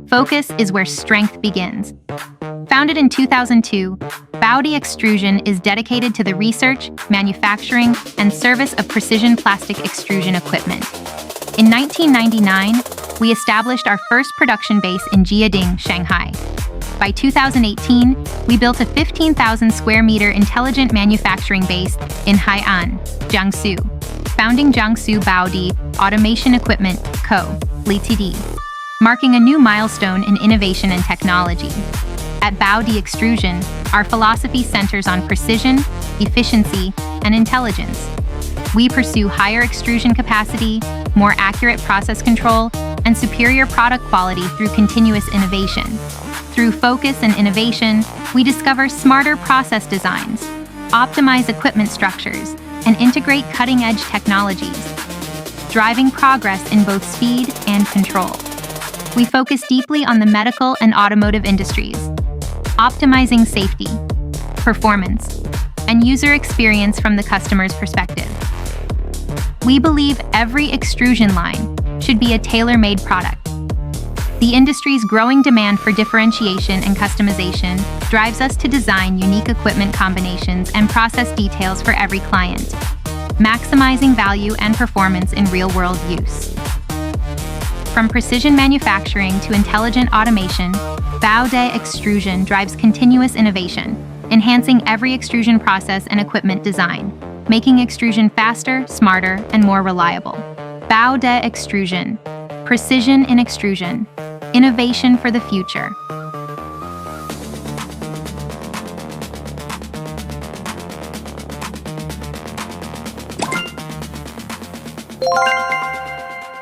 Focus is where strength begins. Founded in 2002, BAOD Extrusion is dedicated to the research, manufacturing, and service of precision plastic extrusion equipment. In 1999, we established our first production base in Jiading, Shanghai. By 2018, we built a 15,000 square meter intelligent manufacturing base in Hai'an, Jiangsu, founding Jiangsu BAOD Automation Equipment Co., Ltd., marking a new milestone in innovation and technology. At BAOD Extrusion, our philosophy centers on precision, efficiency, and intelligence. We pursue higher extrusion capacity, more accurate process control, and superior product quality through continuous innovation. Through focus and innovation, we discover smarter process designs, optimize equipment structures, and integrate cutting-edge technologies, driving progress in both speed and control. We focus deeply on the medical and automotive industries, optimizing safety, performance, and user experience from the customer's perspective. We believe every extrusion line should be a tailor-made product. The industry's growing demand for differentiation and customization drives us to design unique equipment combinations and process details for every client, maximizing value and performance in real-world use. From precision manufacturing to intelligent automation, BAOD Extrusion drives continuous innovation, enhancing every extrusion process and equipment design, making extrusion faster, smarter, and more reliable. BAOD Extrusion, precision in extrusion, innovation for the future.